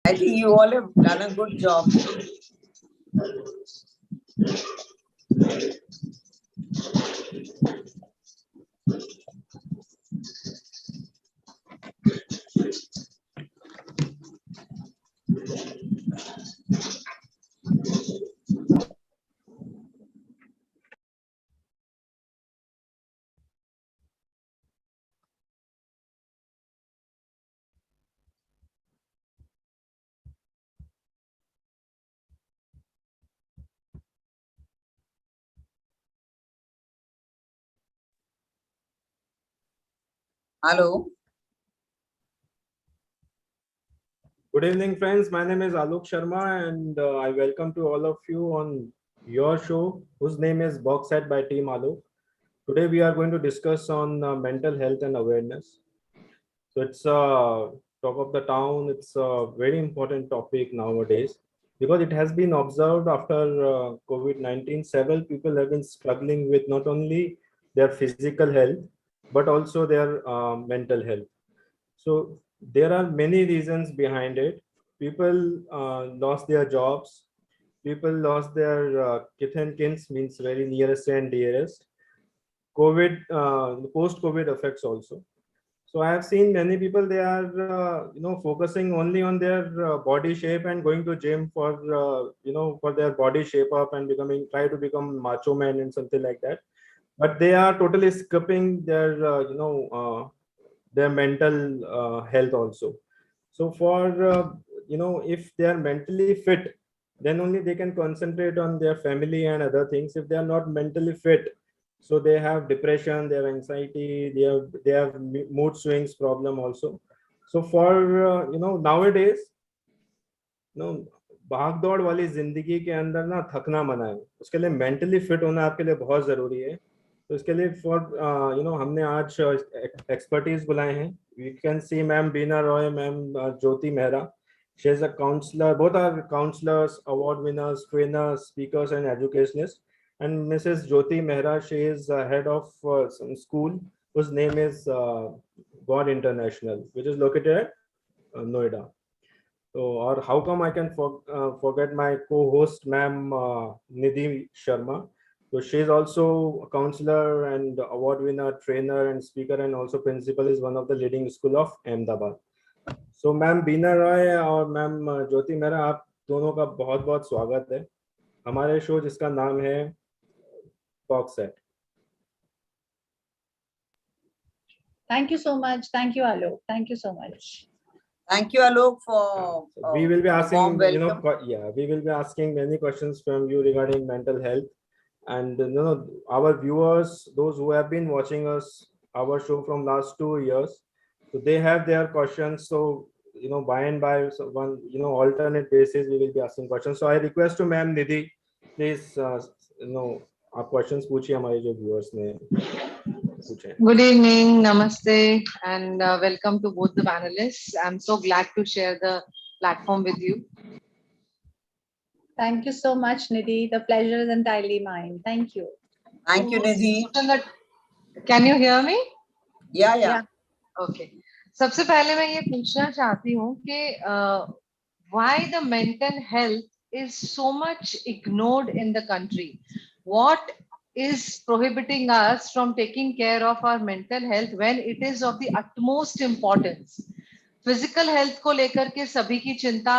I think you all have done a good job. Hello. Good evening, friends. My name is Alok Sharma, and I welcome to all of you on your show, whose name is Box Set by Team Alok. Today, we are going to discuss on mental health and awareness. So it's talk of the town. It's a very important topic nowadays because it has been observed after COVID-19. Several people have been struggling with not only their physical health but also their mental health. So there are many reasons behind it. People lost their jobs. People lost their kith and kins, means very nearest and dearest. Post-COVID effects also. So I have seen many people, they are focusing only on their body shape and going to gym for for their body shape up and try to become macho man and something like that. But they are totally skipping their mental health also. So for if they are mentally fit, then only they can concentrate on their family and other things. If they are not mentally fit, so they have depression, they have anxiety, they have mood swings problem also. So for nowadays, भाग दौड़ वाली जिंदगी के अंदर ना थकना मना है, उसके लिए मेंटली फिट होना आपके लिए बहुत जरूरी है. तो इसके लिए हमने आज एक्सपर्टीज बुलाए हैं. We can see ma'am Bina Roy, ma'am Jyoti Mehra. She is a counsellor, both are counsellors, award winners, trainers, speakers and educationist. And Mrs. Jyoti Mehra, she is head of some school whose name is God International, which is located at Noida. So, or how come I can forget my co-host, ma'am Nidhi Sharma. So she is also a counselor and award winner, trainer and speaker, and also principal is one of the leading school of Ahmedabad. So ma'am Beena Roy और ma'am Jyoti Mehra, आप दोनों का बहुत बहुत स्वागत है हमारे show जिसका नाम है Box Set. Thank you so much. Thank you, Alok. Thank you so much. Thank you, Alok, for we will be asking welcome. we will be asking many questions from you regarding mental health, and our viewers, those who have been watching our show from last 2 years, so they have their questions. So by and by, so one alternate basis we will be asking questions. So I request to ma'am Nidhi, please आप questions पूछिए हमारे जो viewers ने पूछे. Good evening, namaste, and welcome to both the panelists. I'm so glad to share the platform with you. Thank you so much, Nidhi. The pleasure is entirely mine. Thank you. Thank you, Nidhi. Can you hear me? Yeah. Okay. सबसे पहले मैं ये पूछना चाहती हूँ कि why the mental health is so much ignored in the country? What is prohibiting us from taking care of our mental health when it is of the utmost importance? Physical health को लेकर के सभी की चिंता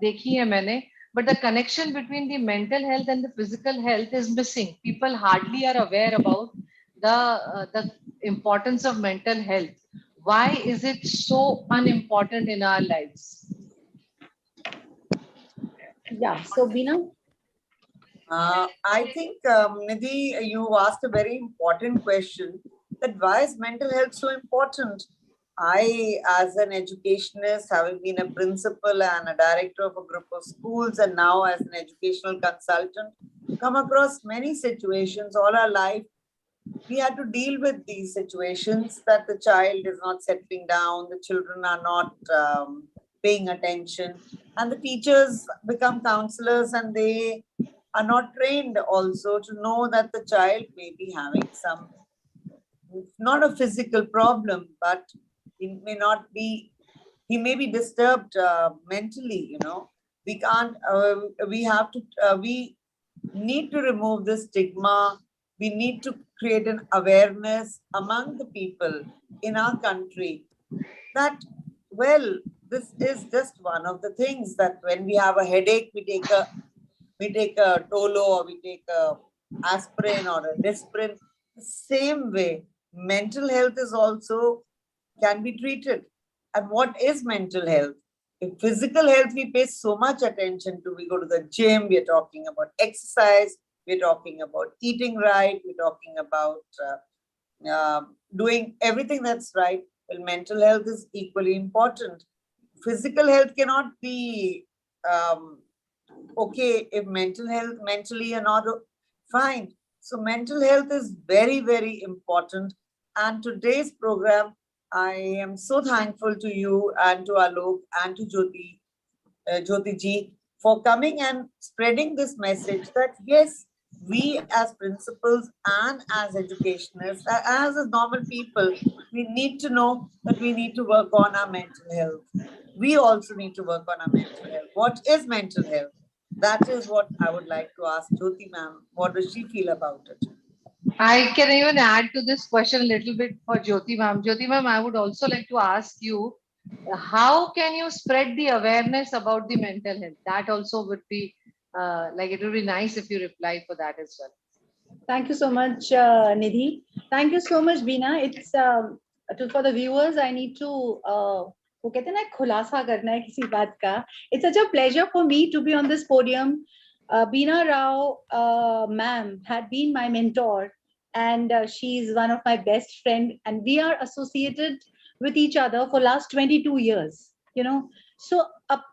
देखी है मैंने, but the connection between the mental health and the physical health is missing. People hardly are aware about the importance of mental health. Why is it so unimportant in our lives? Yeah. So, Beena? I think, Nidhi, you asked a very important question, that why is mental health so important? I, as an educationist, having been a principal and a director of a group of schools, and now as an educational consultant, come across many situations all our life. We had to deal with these situations, that the child is not settling down, the children are not paying attention, and the teachers become counselors, and they are not trained also to know that the child may be having some, not a physical problem, but it may not be he may be disturbed mentally, we can't, we need to remove this stigma. We need to create an awareness among the people in our country that, well, this is just one of the things that when we have a headache, we take a Tolo or we take a aspirin or a Disprin. The same way, mental health is also can be treated. And what is mental health? In physical health, we pay so much attention to. We go to the gym, we're talking about exercise, we're talking about eating right, we're talking about doing everything that's right. Well, mental health is equally important. Physical health cannot be okay if mentally you're not fine. So mental health is very, very important. And today's program, I am so thankful to you and to Alok and to Jyoti ji for coming and spreading this message that yes, we as principals and as educationists, as normal people, we need to know that we need to work on our mental health. We also need to work on our mental health. What is mental health? That is what I would like to ask Jyoti ma'am. What does she feel about it? I can even add to this question a little bit for Jyoti ma'am. Jyoti ma'am, I would also like to ask you, how can you spread the awareness about the mental health? That also would be it would be nice if you reply for that as well. Thank you so much, Nidhi. Thank you so much, Beena. It's for the viewers. I need to वो कहते हैं ना खुलासा करना है किसी बात का. It's such a pleasure for me to be on this podium. Beena Rao, ma'am, had been my mentor, and she's one of my best friend, and we are associated with each other for last 22 years. So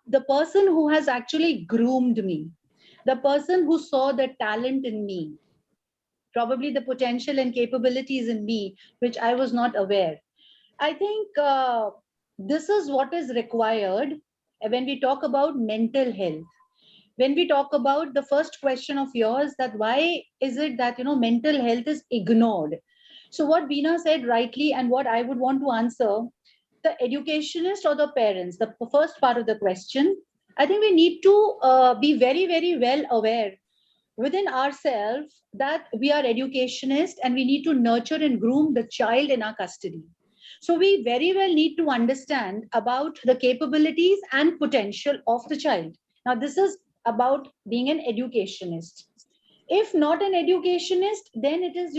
the person who has actually groomed me, the person who saw the talent in me, probably the potential and capabilities in me, which I was not aware. I think this is what is required when we talk about mental health. When we talk about the first question of yours, that why is it that mental health is ignored? So what Beena said rightly, and what I would want to answer, the educationist or the parents, the first part of the question, I think we need to be very, very well aware within ourselves that we are educationists and we need to nurture and groom the child in our custody. So we very well need to understand about the capabilities and potential of the child. Now, this is about being an educationist. If not an educationist, then it is,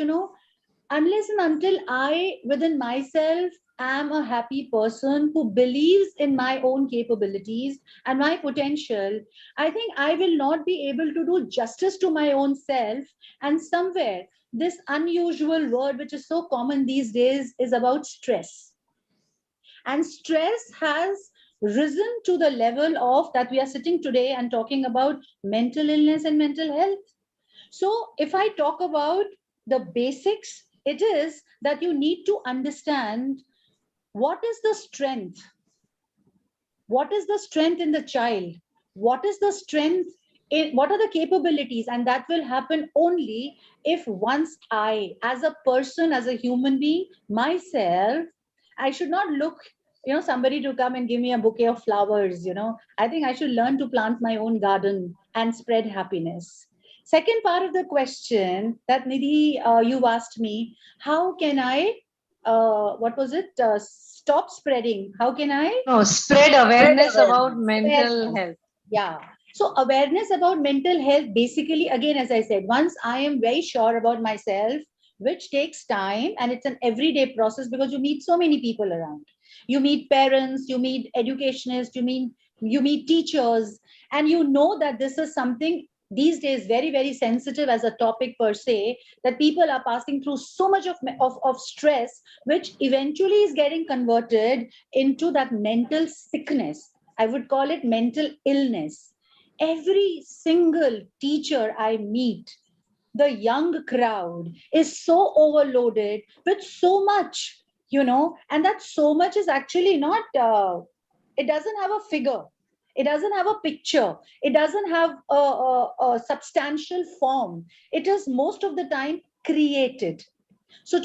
unless and until I, within myself, am a happy person who believes in my own capabilities and my potential, I think I will not be able to do justice to my own self. And somewhere, this unusual word, which is so common these days, is about stress. And stress has risen to the level of that we are sitting today and talking about mental illness and mental health. So if I talk about the basics, it is that you need to understand what is the strength. What is the strength in the child? What is the strength what are the capabilities? And that will happen only if once I, as a person, as a human being, myself, I should not look, somebody to come and give me a bouquet of flowers, I think I should learn to plant my own garden and spread happiness. Second part of the question that Nidhi, you've asked me, how can I, what was it? Stop spreading. How can I? No, spread awareness about mental health. Yeah. So awareness about mental health, basically, again, as I said, once I am very sure about myself, which takes time and it's an everyday process because you meet so many people around. You meet parents, you meet educationists, you meet teachers, and you know that this is something these days very, very sensitive as a topic per se, that people are passing through so much of stress, which eventually is getting converted into that mental sickness. I would call it mental illness. Every single teacher I meet, the young crowd is so overloaded with so much, and that so much is actually not, it doesn't have a figure. It doesn't have a picture. It doesn't have a substantial form. It is most of the time created. So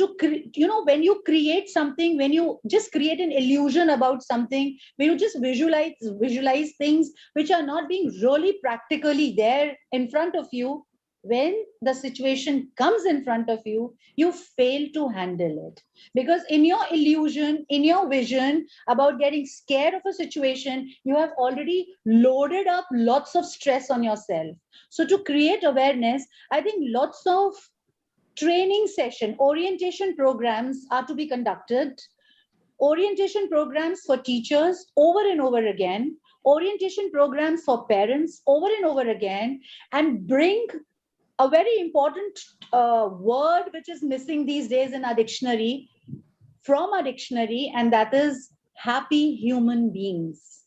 when you create something, when you just create an illusion about something, when you just visualize things which are not being really practically there in front of you, when the situation comes in front of you, you fail to handle it. Because in your illusion, in your vision about getting scared of a situation, you have already loaded up lots of stress on yourself. So to create awareness, I think lots of training session, orientation programs are to be conducted. Orientation programs for teachers over and over again, orientation programs for parents over and over again, and bring a very important word which is missing these days in our dictionary, from our dictionary, and that is happy human beings.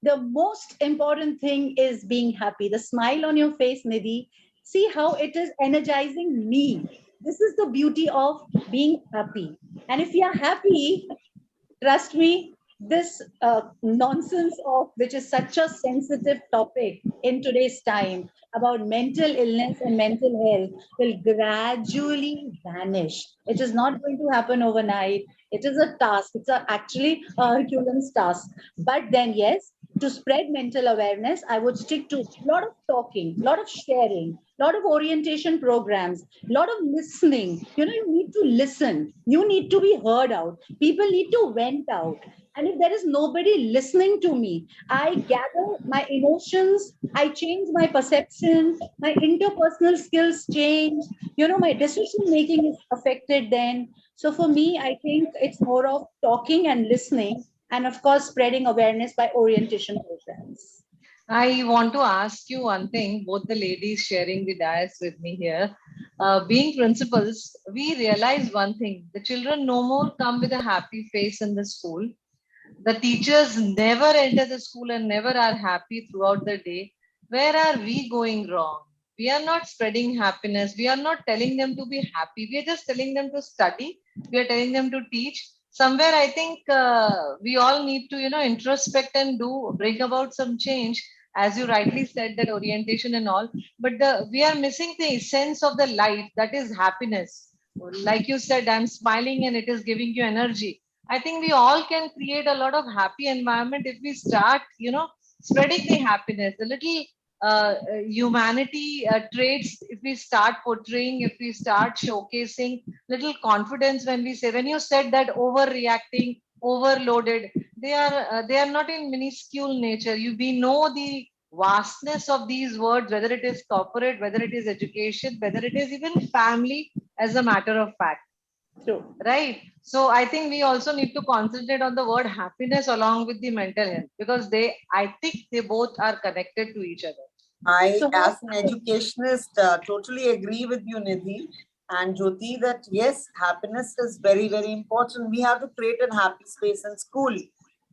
The most important thing is being happy. The smile on your face, Nidhi, see how it is energizing me. This is the beauty of being happy. And if you are happy, trust me, this nonsense of which is such a sensitive topic in today's time about mental illness and mental health will gradually vanish. It is not going to happen overnight. It is a task. It's actually a Herculean task. But then, yes, to spread mental awareness, I would stick to a lot of talking, a lot of sharing, a lot of orientation programs, a lot of listening. You need to listen. You need to be heard out. People need to vent out. And if there is nobody listening to me, I gather my emotions, I change my perception, my interpersonal skills change, my decision making is affected then. So for me, I think it's more of talking and listening, and of course, spreading awareness by orientation programs. I want to ask you one thing, both the ladies sharing the dais with me here. Being principals, we realize one thing: the children no more come with a happy face in the school. The teachers never enter the school and never are happy throughout the day. Where are we going wrong? We are not spreading happiness. We are not telling them to be happy. We are just telling them to study. We are telling them to teach. Somewhere, I think we all need to, introspect and bring about some change. As you rightly said, that orientation and all. But we are missing the essence of the life, that is happiness. Like you said, I'm smiling and it is giving you energy. I think we all can create a lot of happy environment if we start, spreading the happiness, the little humanity traits. If we start portraying, if we start showcasing little confidence when we say, when you said that overreacting, overloaded, they are not in minuscule nature. We know the vastness of these words, whether it is corporate, whether it is education, whether it is even family, as a matter of fact. True. Right. So I think we also need to concentrate on the word happiness along with the mental health, because I think they both are connected to each other. I, as an educationist, totally agree with you, Nidhi and Jyoti, that yes, happiness is very, very important. We have to create a happy space in school.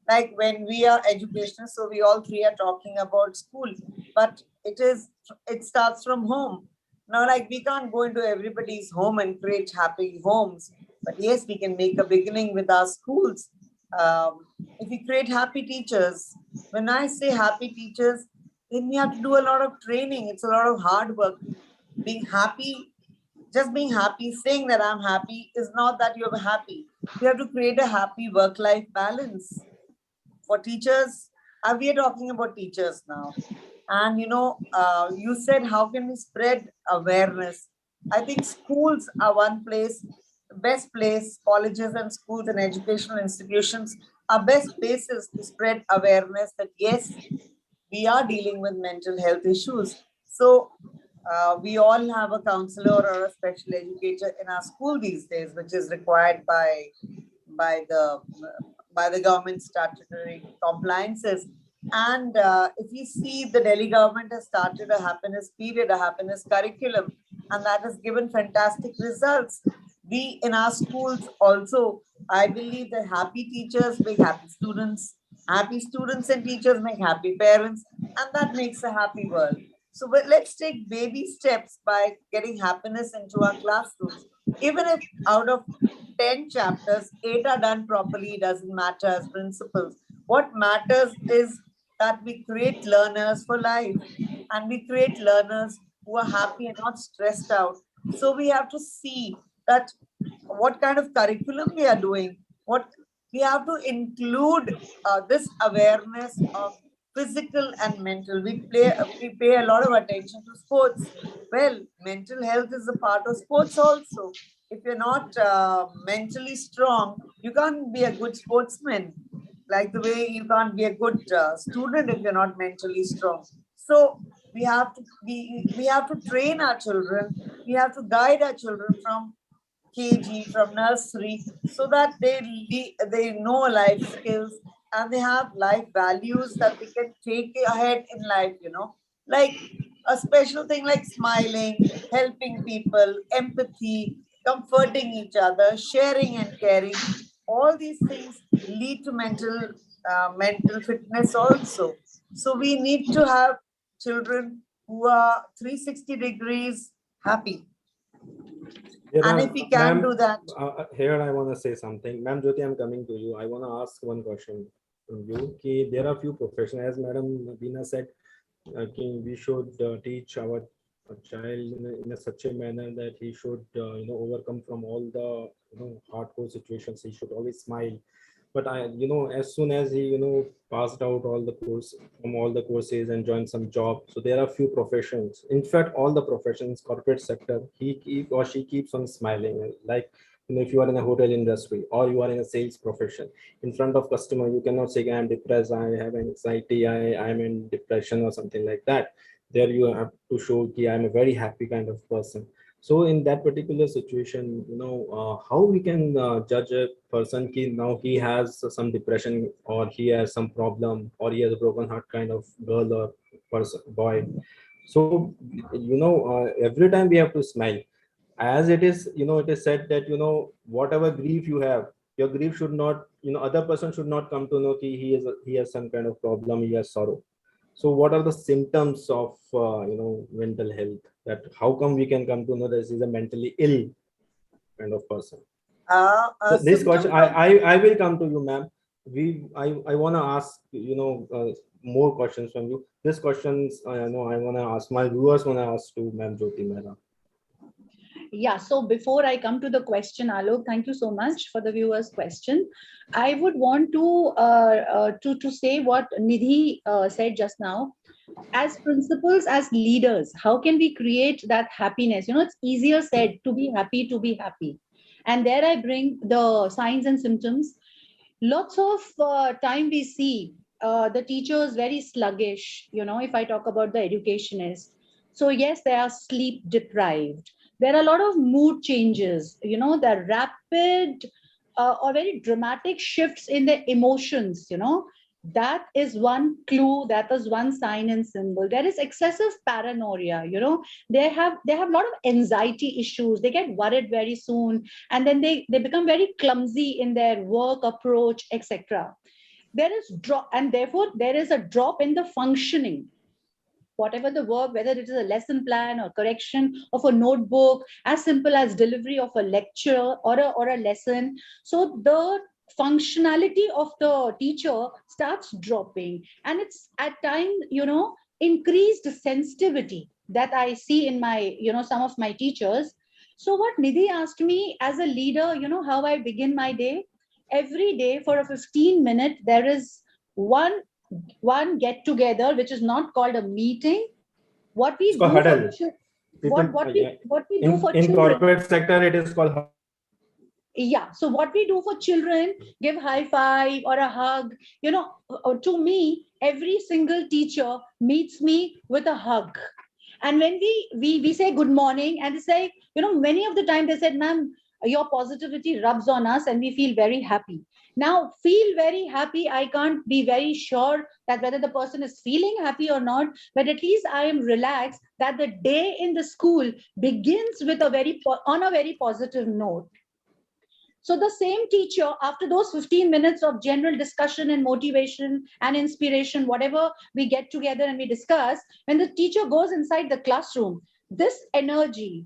Like when we are educationists, so we all three are talking about school, but it starts from home. Now, like we can't go into everybody's home and create happy homes, but yes, we can make a beginning with our schools. If we create happy teachers, when I say happy teachers, then we have to do a lot of training. It's a lot of hard work. Being happy, just being happy, saying that I'm happy is not that you're happy. You have to create a happy work-life balance. For teachers, we are talking about teachers now. And you said, how can we spread awareness? I think schools are one place, best place, colleges and schools and educational institutions are best places to spread awareness that yes, we are dealing with mental health issues. So we all have a counselor or a special educator in our school these days, which is required by the by the government statutory compliances. And if you see, the Delhi government has started a happiness period, a happiness curriculum, and that has given fantastic results. We in our schools also, I believe that happy teachers make happy students and teachers make happy parents, and that makes a happy world. So but let's take baby steps by getting happiness into our classrooms. Even if out of 10 chapters, 8 are done properly, it doesn't matter as principles. What matters is that we create learners for life, and we create learners who are happy and not stressed out. So we have to see that what kind of curriculum we are doing, what we have to include this awareness of physical and mental. We pay a lot of attention to sports. Well, mental health is a part of sports also. If you're not mentally strong, you can't be a good sportsman. Like the way you can't be a good student if you're not mentally strong. So we have to train our children. We have to guide our children from KG, from nursery, so that they know life skills and they have life values that they can take ahead in life, like a special thing like smiling, helping people, empathy, comforting each other, sharing and caring. All these things lead to mental fitness also. So we need to have children who are 360 degrees happy. There And are, if we can ma'am, do that, here I want to say something. Ma'am Jyoti, I'm coming to you. I want to ask one question from you. Ki there are few professions, as Madam Bina said, we should teach our child in a such a manner that he should, overcome from all the, hardcore situations. He should always smile. But as soon as he, passed out all the course from all the courses and joined some job, so there are few professions. In fact, all the professions, corporate sector, he or she keeps on smiling. Like, if you are in a hotel industry or you are in a sales profession, in front of customer, you cannot say, I'm depressed, I have anxiety, I'm in depression or something like that. There you have to show that I'm a very happy kind of person. So in that particular situation, how we can judge a person ki now he has some depression or he has some problem or he has a broken heart kind of girl or person, boy. So, every time we have to smile. As it is, it is said that, whatever grief you have, your grief should not, other person should not come to know ki he has some kind of problem, he has sorrow. So what are the symptoms of mental health? That how come we can come to know this is a mentally ill kind of person? So this question, symptoms of I will come to you, ma'am. I want to ask more questions from you. This questions I want to ask my viewers. Want to ask to Ma'am Jyoti Mehra. Yeah, so before I come to the question, Alok, thank you so much for the viewer's question. I would want to say what Nidhi said just now. As principals, as leaders, how can we create that happiness? It's easier said to be happy, to be happy. And there I bring the signs and symptoms. Lots of time we see the teachers very sluggish, if I talk about the educationists. So yes, they are sleep deprived. There are a lot of mood changes, the rapid or very dramatic shifts in the emotions, that is one clue, that is one sign and symbol. There is excessive paranoia, they have a lot of anxiety issues, they get worried very soon, and then they become very clumsy in their work approach, etc. There is drop, and therefore there is a drop in the functioning. Whatever the work, whether it is a lesson plan or correction of a notebook, as simple as delivery of a lecture or a lesson. So the functionality of the teacher starts dropping, and it's at times, increased sensitivity that I see in my, some of my teachers. So what Nidhi asked me as a leader, how I begin my day. Every day for a 15-minute, there is one get together, which is not called a meeting. What It's we called do for huddle. People, what we do for in children. corporate sector, it is called. Yeah, so what we do for children, give high five or a hug. To me, every single teacher meets me with a hug. And when we say good morning, and they say, many of the time they said, ma'am, your positivity rubs on us and we feel very happy. Now, feel very happy, I can't be very sure that whether the person is feeling happy or not, but at least I am relaxed that the day in the school begins with on a very positive note. So the same teacher, after those 15 minutes of general discussion and motivation and inspiration, whatever we get together and we discuss, when the teacher goes inside the classroom, this energy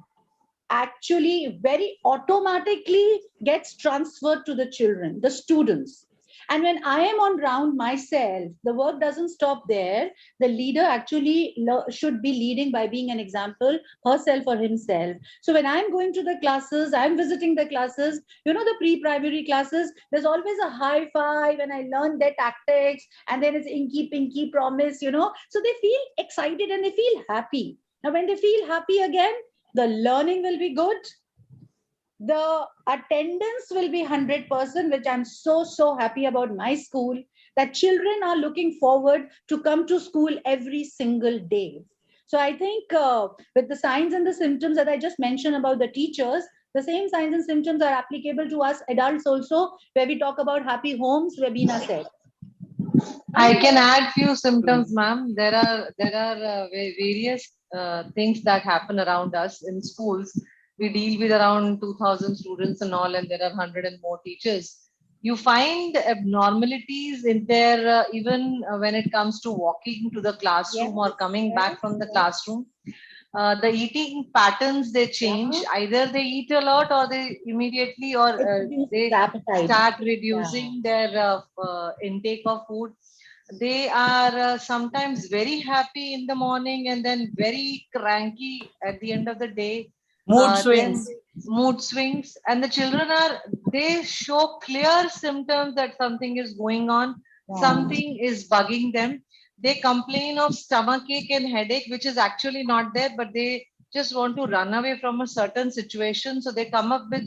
actually very automatically gets transferred to the children, the students. And when I am on ground myself, the work doesn't stop there. The leader actually should be leading by being an example, herself or himself. So when I'm going to the classes, I'm visiting the classes, the pre-primary classes, there's always a high five and I learn their tactics, and then it's inky pinky promise. So they feel excited and they feel happy. Now when they feel happy again, the learning will be good, the attendance will be 100%, which I'm so happy about my school, that children are looking forward to come to school every single day. So I think with the signs and the symptoms that I just mentioned about the teachers, the same signs and symptoms are applicable to us adults also, where we talk about happy homes, Rabina said. I can add few symptoms, ma'am. There are various things that happen around us in schools. We deal with around 2,000 students and all, and there are 100 and more teachers. You find abnormalities in there, even when it comes to walking to the classroom or coming back from the classroom. The eating patterns, they change. Either they eat a lot, or they immediately, or they start reducing their intake of food. They are sometimes very happy in the morning and then very cranky at the end of the day. Mood swings. Mood swings, and the children they show clear symptoms that something is going on, something is bugging them. They complain of stomachache and headache, which is actually not there, but they just want to run away from a certain situation. So they come up with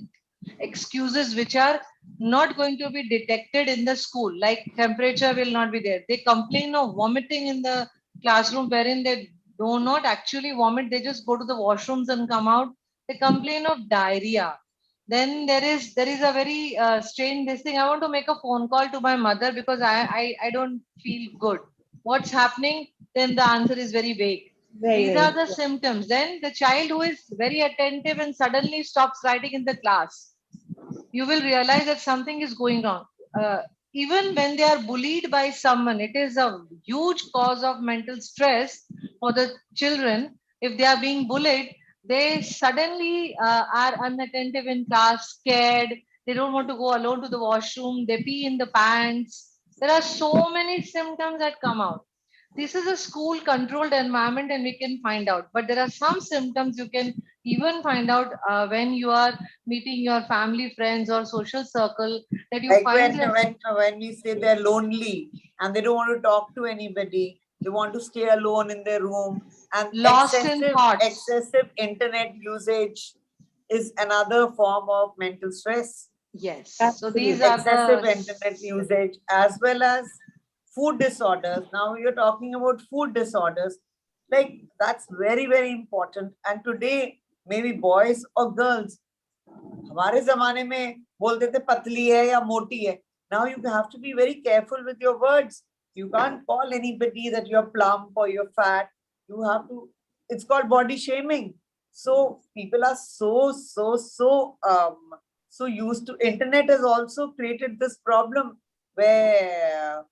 excuses which are not going to be detected in the school, like temperature will not be there. They complain of vomiting in the classroom, wherein they do not actually vomit, they just go to the washrooms and come out. They complain of diarrhea. Then there is a very strange this thing. I want to make a phone call to my mother because I don't feel good. What's happening? Then the answer is very vague. These are the symptoms. Then the child who is very attentive and suddenly stops writing in the class, you will realize that something is going wrong. Even when they are bullied by someone, it is a huge cause of mental stress for the children. If they are being bullied, they suddenly are unattentive in class, scared. They don't want to go alone to the washroom. They pee in the pants. There are so many symptoms that come out. This is a school controlled environment and we can find out. But there are some symptoms you can even find out when you are meeting your family, friends, or social circle, that you Like find when we say they're lonely and they don't want to talk to anybody, they want to stay alone in their room, and lost in thoughts. excessive internet usage is another form of mental stress. Yes. Absolutely. So these Excessive are internet usage as well as food disorders. Now you're talking about food disorders. Like that's very important. And today, maybe boys or girls, हमारे जमाने में बोलते थे पतली है या मोटी है. Now you have to be very careful with your words. You can't call anybody that you're plump or you're fat. You have to, it's called body shaming. So people are so used to, internet has also created this problem where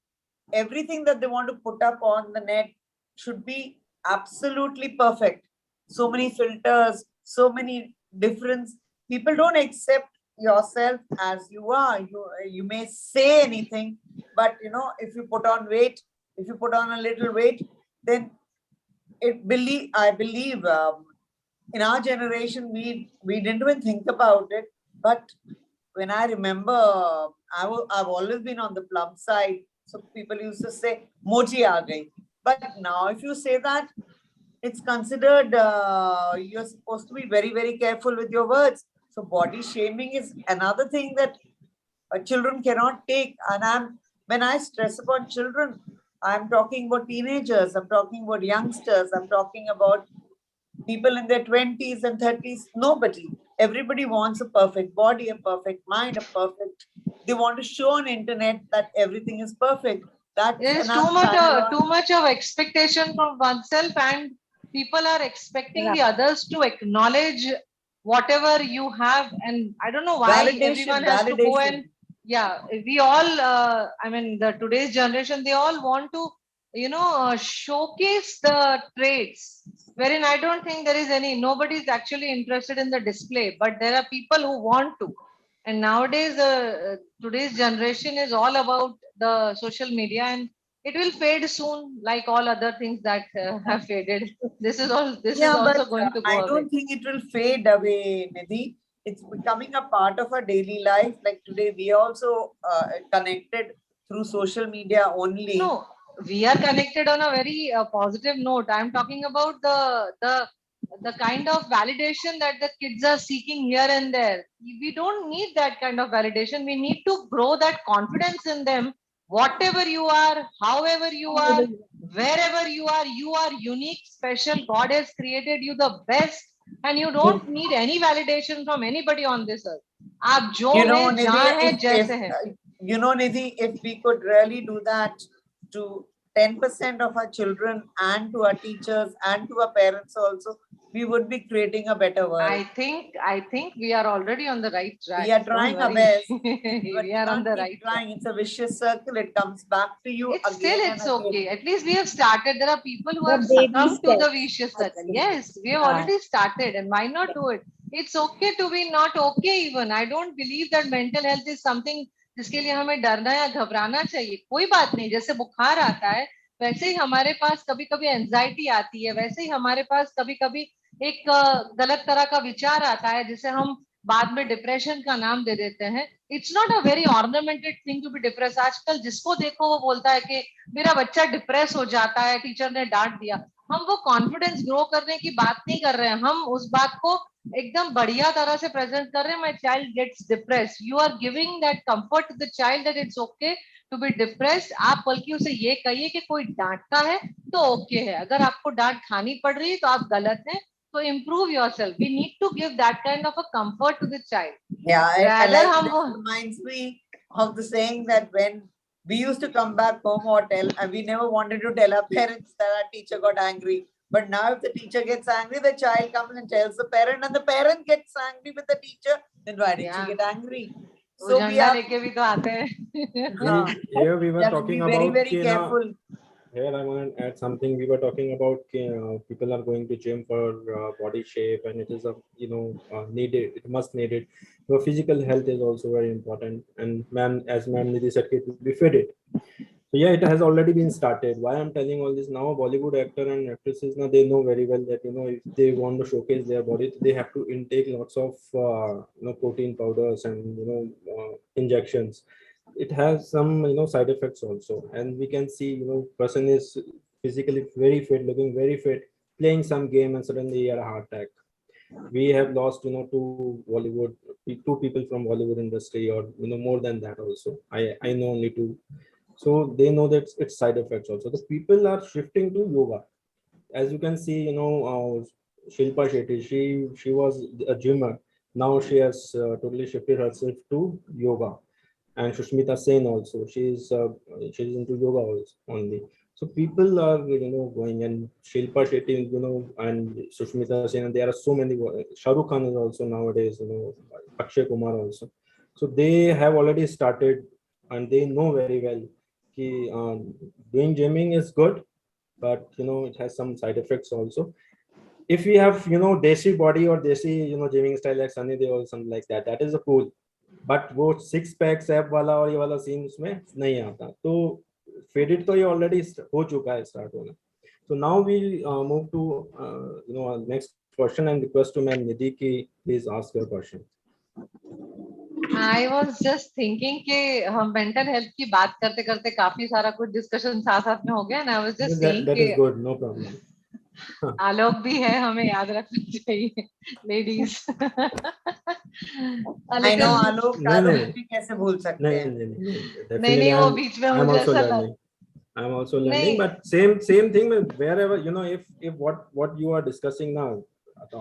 everything that they want to put up on the net should be absolutely perfect. So many filters, so many difference. People don't accept yourself as you are. You may say anything, but if you put on weight, if you put on a little weight, then I believe in our generation we didn't even think about it. But when I remember, I've always been on the plump side. So people used to say mochi aa gayi. But now if you say that, it's considered you're supposed to be very careful with your words. So body shaming is another thing that children cannot take. And when I stress upon children, I'm talking about teenagers, I'm talking about youngsters, I'm talking about people in their 20s and 30s. Nobody. Everybody wants a perfect body, a perfect mind, a perfect. They want to show on internet that everything is perfect. That's there is another too much of expectation from oneself, and people are expecting the others to acknowledge whatever you have. And I don't know why everyone has to go and we all I mean the today's generation, they all want to showcase the traits, wherein I don't think there is nobody is actually interested in the display, but there are people who want to. And nowadays, today's generation is all about the social media, and it will fade soon, like all other things that have faded. This is all. This is Yeah, but also going to go I away. don't think it will fade away, Nidhi. It's becoming a part of our daily life. Like today, we are also connected through social media only. No, we are connected on a very positive note. I'm talking about the kind of validation that the kids are seeking here and there. We don't need that kind of validation. We need to grow that confidence in them. Whatever you are, however you are, wherever you are unique, special. God has created you the best, and you don't need any validation from anybody on this earth. आप जो You know, हैं, Nidhi, जहाँ हैं, if जैसे हैं. you know, Nidhi, if we could really do that to 10% of our children and to our teachers and to our parents also, we would be creating a better world. I think we are already on the right track. We are Don't trying our worry. best, but We are on can't the keep right track. trying. It's a vicious circle. It comes back to you It's still, again and it's again. okay. At least we have started. There are people who The have baby succumbed to the steps. vicious circle. Absolutely. Yes, we have Ah. already started, and why not do it? It's okay to be not okay even. I don't believe that mental health is something जिसके लिए हमें डरना या घबराना चाहिए. कोई बात नहीं. जैसे बुखार आता है, वैसे ही हमारे पास कभी कभी एंजाइटी आती है, वैसे ही हमारे पास कभी कभी एक गलत तरह का विचार आता है, जिसे हम बाद में डिप्रेशन का नाम दे देते हैं. It's not a very ornamented thing to be depress. आजकल जिसको देखो वो बोलता है कि मेरा बच्चा डिप्रेस हो जाता है, टीचर ने डांट दिया. हम वो कॉन्फिडेंस ग्रो करने की बात नहीं कर रहे हैं. हम उस बात को एकदम बढ़िया तरह से प्रेजेंट कर रहे हैं. My child gets depress. You are giving that comfort to the child that it's okay to be depressed. आप बल्कि उसे ये कहिए कि कोई डांटता है तो ओके है. अगर आपको डांट खानी पड़ रही है तो आप गलत हैं. So improve yourself. We need to give that kind of a comfort to the child. Yeah, I Rather like हम this reminds me of the saying that when we used to come back home or tell, and we never wanted to tell our parents that our teacher got angry. But now if the teacher gets angry, the child comes and tells the parent, and the parent gets angry with the teacher, then why did she Yeah. get angry? वो So we झंडा have, लेके भी तो आते हैं. Here we we were have to be talking very, about very कि ना, careful. here I want to add something. We were talking about people are going to gym for body shape, and it is a needed. It must needed. Your physical health is also very important. And ma'am, as ma'am Nidhi said, it will be fitted. So yeah, it has already been started. Why I'm telling all this now? Bollywood actor and actresses now, they know very well that if they want to showcase their body, they have to intake lots of protein powders and injections. It has some side effects also, and we can see person is physically very fit, looking very fit, playing some game, and suddenly he had a heart attack. We have lost two people from Bollywood industry, or more than that also. I know only two. So they know that it's side effects also. The people are shifting to yoga. As you can see, Shilpa Shetty, she was a gymmer. Now she has totally shifted herself to yoga. And Shushmita Sen also, she's into yoga also only. So people are going, and Shilpa Shetty, and Shushmita Sen, and there are so many. Shah Rukh Khan is also nowadays, Akshay Kumar also. So they have already started, and they know very well कि doing gymming is good, but it has some side effects also. If we have desi body or desi gymming style like Sunny Deol or something like that, that is a cool. But वो six packs app वाला और ये वाला scene उसमें नहीं आता. तो faded तो ये ऑलरेडी हो चुका है स्टार्ट होना. So now we move to our next question and request to Ma'am Nidhi ki please ask your question. I was just thinking कि हम मेंटल हेल्थ की बात करते करते काफी सारा कुछ डिस्कशन साथ साथ में हो गया. And I was just saying That कि is good, no problem. आलोक भी है, हमें याद रखना चाहिए, लेडीज. I know आलोक भी कैसे भूल सकते हैं. नहीं, वो बीच में मुझे ऐसा लगा. I'm also learning, but same thing wherever if what you are discussing now,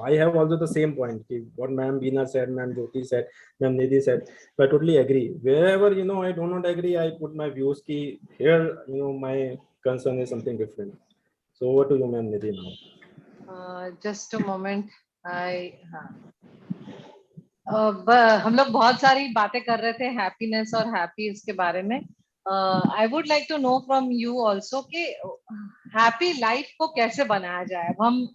I have also the same point. What Ma'am Beena said, Ma'am Jyoti said, Ma'am Nidhi said, so I totally agree. Wherever I do not agree, I put my views. Here my concern is something different. So over to you, Ma'am Nidhi now. Just a moment. हम लोग बहुत सारी बातें कर रहे थे happiness और happy इसके बारे में. I would like to know from you also कि हैप्पी लाइफ को कैसे बनाया जाए. अब हम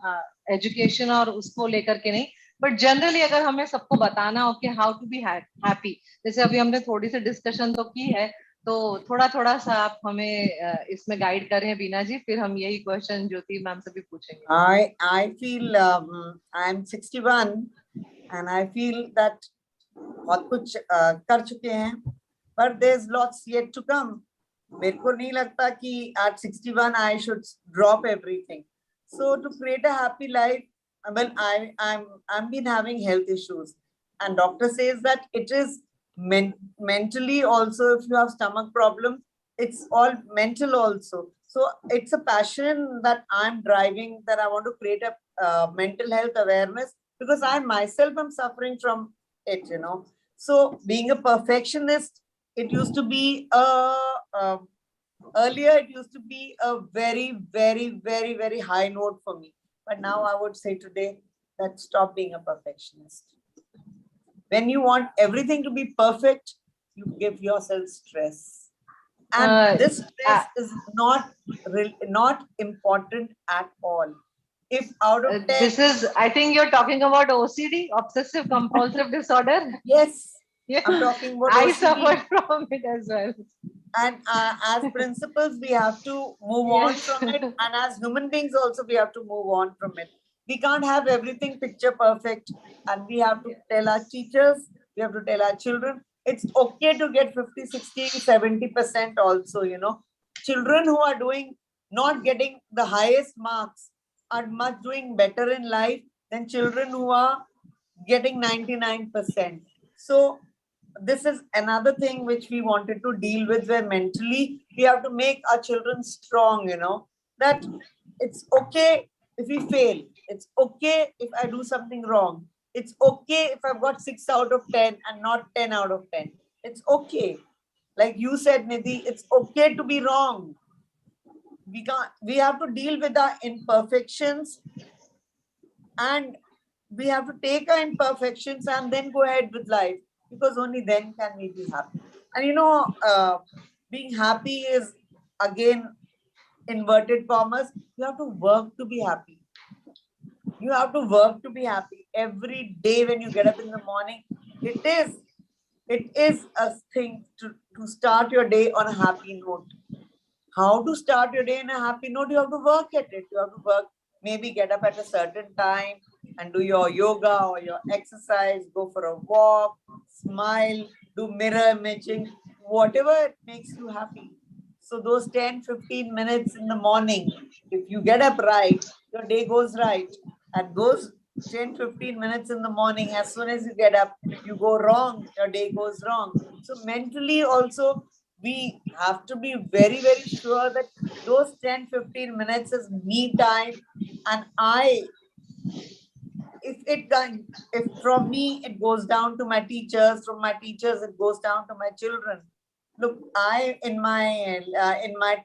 एजुकेशन और उसको लेकर के नहीं, बट जनरली अगर हमें सबको बताना हो कि हाउ टू बी हैप्पी, जैसे अभी हमने थोड़ी सी डिस्कशन तो की है, तो थोड़ा थोड़ा सा आप हमें इसमें गाइड करें बीना जी, फिर हम यही क्वेश्चन ज्योति मैम से भी पूछेंगे. I feel I'm 61 and I feel that बहुत कुछ कर चुके हैं, but there's lots yet to come. मेरे को नहीं लगता कि at 61 I should drop everything. So to create a happy life, well, I'm been having health issues, and doctor says that it is mentally also. If you have stomach problems, it's all mental also. So it's a passion that I'm driving, that I want to create a mental health awareness, because I myself am suffering from it, you know. So being a perfectionist, it used to be earlier it used to be a very, very, very, very high note for me. But now I would say today that stop being a perfectionist. When you want everything to be perfect, you give yourself stress. And this stress is not important at all. If out of 10, this is, I think you're talking about OCD, obsessive compulsive disorder. Yes, Yeah. I'm talking about I OCD. suffered from it as well. And as principals, we have to move on from it. And as human beings also, we have to move on from it. We can't have everything picture perfect. And we have to tell our teachers, we have to tell our children, it's okay to get 50, 60, 70% also, you know. Children who are not getting the highest marks are much doing better in life than children who are getting 99%. So this is another thing which we wanted to deal with, where mentally we have to make our children strong, you know, that it's okay if we fail. It's okay if I do something wrong. It's okay if I've got 6 out of 10 and not 10 out of 10. It's okay. Like you said, Nidhi, it's okay to be wrong. We have to deal with our imperfections, and we have to take our imperfections and then go ahead with life, because only then can we be happy. And you know, being happy is, again, inverted commas, you have to work to be happy. You have to work to be happy every day. When you get up in the morning, it is a thing to start your day on a happy note. How to start your day in a happy note? You have to work at it. You have to work, maybe get up at a certain time and do your yoga or your exercise, go for a walk, smile, do mirror imaging, whatever makes you happy. So those 10, 15 minutes in the morning, if you get up right, your day goes right. And those 10, 15 minutes in the morning, as soon as you get up, you go wrong, your day goes wrong. So mentally also, we have to be very, very sure that those 10, 15 minutes is me time. And if from me, it goes down to my teachers, from my teachers, it goes down to my children. Look, I, in my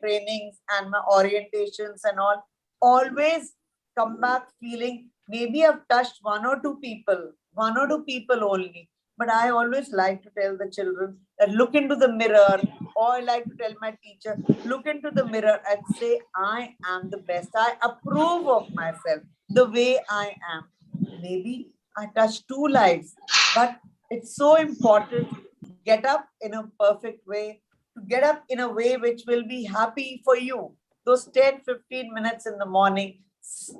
trainings and my orientations and all, always come back feeling, maybe I've touched one or two people only. But I always like to tell the children that look into the mirror, or I like to tell my teacher, look into the mirror and say, I am the best. I approve of myself the way I am. Maybe I touched two lives, but it's so important to get up in a perfect way, to get up in a way which will be happy for you. Those 10, 15 minutes in the morning,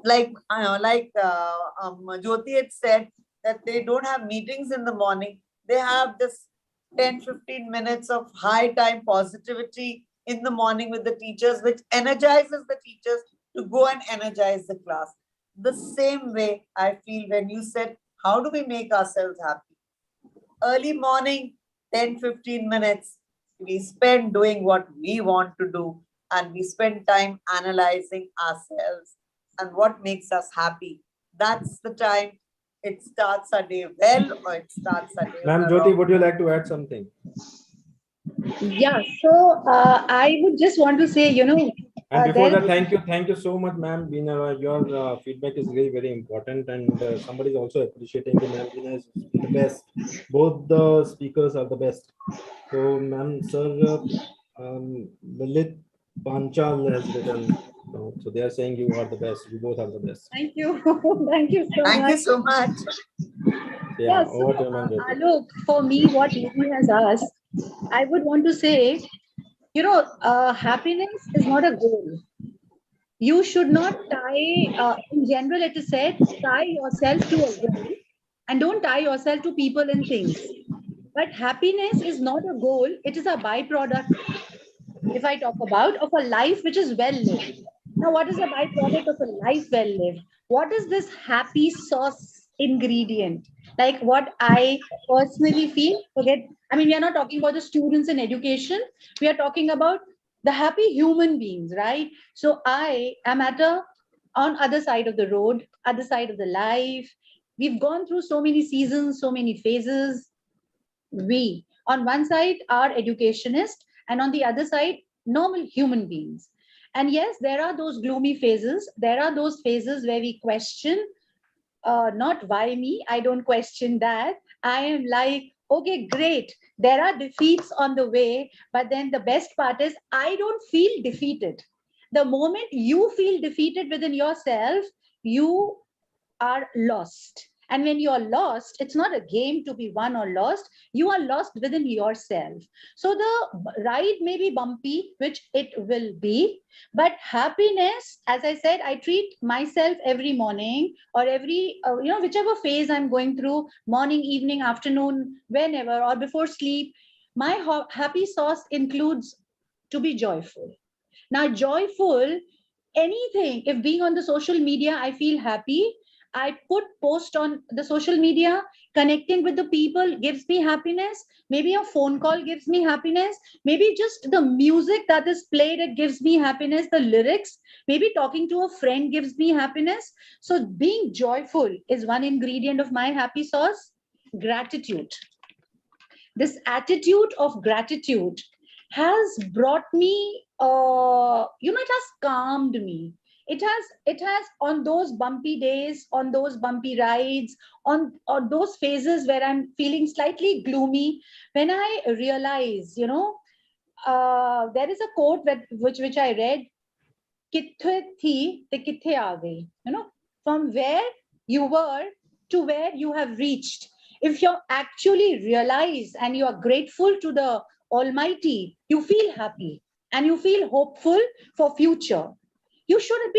like Jyoti had said, that they don't have meetings in the morning. They have this 10, 15 minutes of high time positivity in the morning with the teachers, which energizes the teachers to go and energize the class. The same way I feel when you said, how do we make ourselves happy? Early morning, 10, 15 minutes, we spend doing what we want to do, and we spend time analyzing ourselves and what makes us happy. That's the time it starts our day well, or it starts our day. Ma'am Jyoti, would you like to add something? Yeah, so I would just want to say, you know, and before that, thank you so much, ma'am Beena. Your feedback is really very important, and somebody is also appreciating the ma'am Beena is the best. Both the speakers are the best. So, ma'am, sir, Lalit Panchal has written, So they are saying you are the best. You both are the best. Thank you. Thank you so Thank much. you so much. Yeah. So, Over to you, Manjyoti. Alok, for me, what Nidhi has asked, I would want to say, happiness is not a goal. You should not tie, in general, it is said, tie yourself to a goal and don't tie yourself to people and things. But happiness is not a goal, it is a byproduct, if I talk about, of a life which is well lived. Now, what is a byproduct of a life well lived? What is this happy sauce ingredient? Like what I personally feel, we are not talking about the students in education, we are talking about the happy human beings, right? So I am on other side of the road, other side of the life. We've gone through so many seasons, so many phases. We, on one side, are educationists, and on the other side, normal human beings. And yes, there are those gloomy phases. There are those phases where we question, not why me, I don't question that. I am like, okay, great, there are defeats on the way, but then the best part is I don't feel defeated. The moment you feel defeated within yourself, you are lost. And when you are lost, it's not a game to be won or lost. You are lost within yourself. So the ride may be bumpy, which it will be, but happiness, as I said, I treat myself every morning or every, whichever phase I'm going through, morning, evening, afternoon, whenever, or before sleep. My happy sauce includes to be joyful. Now, joyful, anything, if being on the social media, I feel happy, I put post on the social media, connecting with the people gives me happiness. Maybe a phone call gives me happiness. Maybe just the music that is played, it gives me happiness. The lyrics, maybe talking to a friend gives me happiness. So being joyful is one ingredient of my happy sauce. Gratitude. This attitude of gratitude has brought me, it has calmed me. It has on those bumpy days, on those bumpy rides, on those phases where I'm feeling slightly gloomy, when I realize, there is a quote which I read, कित्थे थी ते कित्थे आ गई, from where you were to where you have reached. If you actually realize and you are grateful to the Almighty, you feel happy and you feel hopeful for future. You should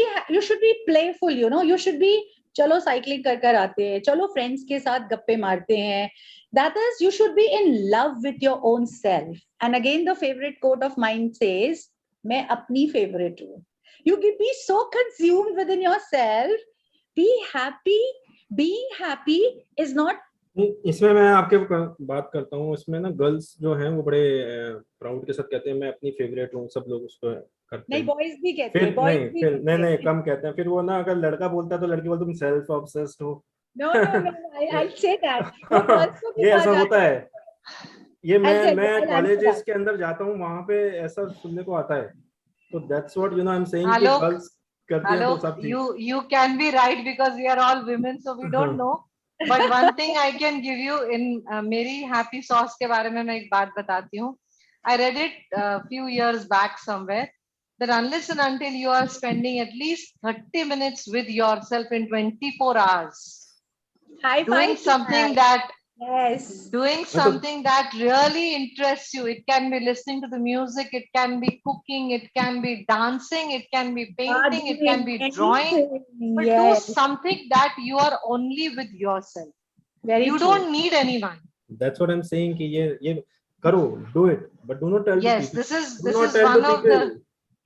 be playful, you should be, चलो cycling कर कर आते हैं, चलो friends के साथ गप्पे मारते हैं. That is, you should be in love with your own self. And again, the favorite quote of mine says, मैं अपनी favorite हूँ. You can be so consumed within yourself. Be happy. Being happy is not. इसमें मैं आपके बात करता हूँ. इसमें ना गर्ल्स जो हैं वो बड़े प्राउड के साथ कहते हैं मैं अपनी फेवरेट हूँ. सब लोग उसको करते नहीं, हैं. बॉयज भी कहते फिर हैं, बॉयज भी फिर कहते नहीं हैं. कम कहते हैं. फिर वो ना अगर लड़का बोलता है तो लड़की बोलती तुम सेल्फ ऑब्सेस्ड हो. No, I'll say that. वो girls को भी ये कहा ऐसा होता जाता है. ये I'll tell you, मैं I'll answer कॉलेजेस that. के अंदर जाता हूँ, वहां पे ऐसा सुनने को आता है. तो that's what I am saying कि Alok, गर्ल्स करती हैं तो सब ठीक. you can be right because we are all women, so we don't know. But one thing I can give you in मेरी happy sauce के बारे में मैं एक बात बताती हूँ. I read it a few years back somewhere that unless and until you are spending at least 30 minutes with yourself in 24 hours, High doing five to something that. that Yes. doing something that really interests you. It can be listening to the music, it can be cooking, it can be dancing, it can be painting, it can be drawing, Anything. but Yes. do something that you are only with yourself. Very You true. don't need anyone. That's what I'm saying कि ये करो, do it, but do not tell to Yes, people. this Do not is tell one to of the people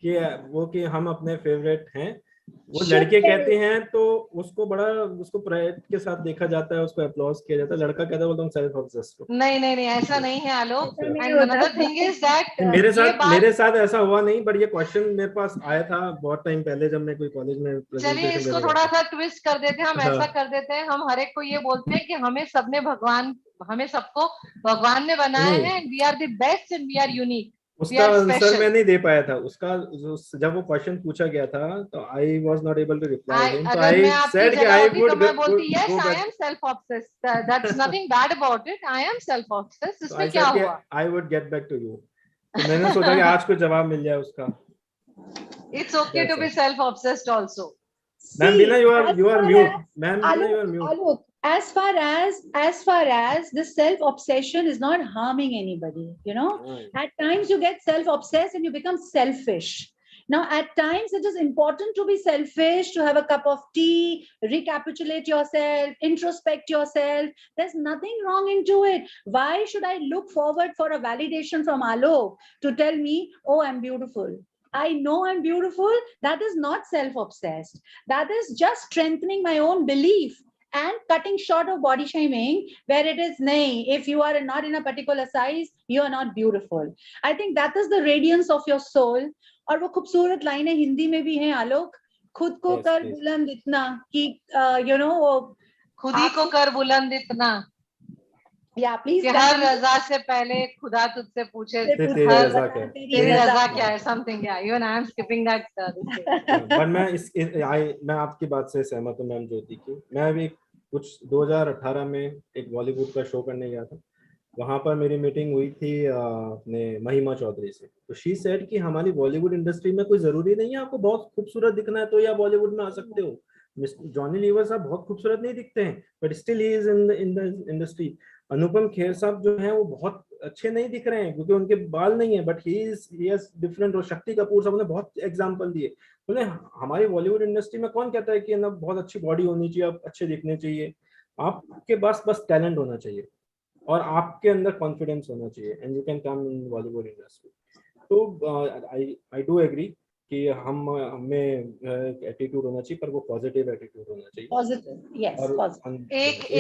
कि वो कि हम अपने favourite हैं. वो Should लड़के tell. कहते हैं तो उसको प्राइड के साथ देखा जाता है, उसको अप्लॉज किया जाता है. लड़का कहता है तुम सेल्फ ऑब्सेस्ड हो. नहीं ऐसा नहीं है आलोक. ऐसा नहीं And होता. another thing is that मेरे साथ ऐसा हुआ नहीं, बट ये क्वेश्चन मेरे पास आया था बहुत टाइम पहले जब मैं कोई कॉलेज में चलिए प्रेजेंटेशन इसको दे रहा थोड़ा था. सा ट्विस्ट कर देते हैं. हम ऐसा कर देते हैं, हम हर एक को ये बोलते हैं कि हमें सबको भगवान ने बनाया नहीं. है. We are the best and we are unique. उसका are आंसर special. मैं नहीं दे पाया था. उसका जब वो क्वेश्चन पूछा गया था तो I was not able to reply him. तो अगर मैं आई आपकी सेड कि जगह आई होती वुड तो मैं बोलती yes, go I back. am self-obsessed. That's nothing bad about it. I am self-obsessed. तो इसमें आई क्या सेड कि हुआ? I would get back to you. तो मैंने सोचा कि आज कुछ जवाब मिल जाए उसका. It's okay That's to be all. self-obsessed also. Ma'am See, Bina, you are as far mute. as Ma'am Bina, you Alok, are mute. Alok, as far as the self obsession is not harming anybody, at times you get self obsessed and you become selfish. Now, at times it is important to be selfish, to have a cup of tea, recapitulate yourself, introspect yourself. There's nothing wrong into it. Why should I look forward for a validation from Alok to tell me, oh, I'm beautiful? I know I'm beautiful. That is not self obsessed. That is just strengthening my own belief and cutting short of body shaming where it is nay, if you are not in a particular size, you are not beautiful. I think that is the radiance of your soul. और वो खूबसूरत लाइनें हिंदी में भी हैं आलोक, खुद को Yes, कर please. बुलंद इतना कि वो खुद ही को कर बुलंद इतना या प्लीज कि हर रजा से पहले खुदा तुझसे पूछे तेरी हर रजा क्या है? तेरी रजा क्या है, something, yeah, even I am skipping that this thing. पर मैं आपकी बात से सहमत हूँ मैम ज्योति की। मैं अभी कुछ 2018 में एक बॉलीवुड का शो करने गया था। वहां पर मेरी मीटिंग हुई थी अपने महिमा चौधरी से। तो शी सेड कि हमारी बॉलीवुड इंडस्ट्री में कोई जरूरी नहीं है आपको बहुत खूबसूरत दिखना है तो या बॉलीवुड में आ सकते हो। जॉनी लीवर साहब बहुत खूबसूरत नहीं दिखते हैं but still he is in the industry. Anupam Kher साहब जो हैं वो बहुत अच्छे नहीं दिख रहे हैं क्योंकि उनके बाल नहीं है बट ही इज डिफरेंट। और शक्ति कपूर साहब ने बहुत एग्जांपल दिए। बोले हमारी बॉलीवुड इंडस्ट्री में कौन कहता है कि ना बहुत अच्छी बॉडी होनी चाहिए, आप अच्छे दिखने चाहिए। आपके पास बस टैलेंट होना चाहिए और आपके अंदर कॉन्फिडेंस होना चाहिए and you can come in Bollywood industry. तो आई डू एग्री कि हमें एटीट्यूड होना चाहिए पर वो पॉजिटिव एटीट्यूड होना चाहिए। Positive, yes.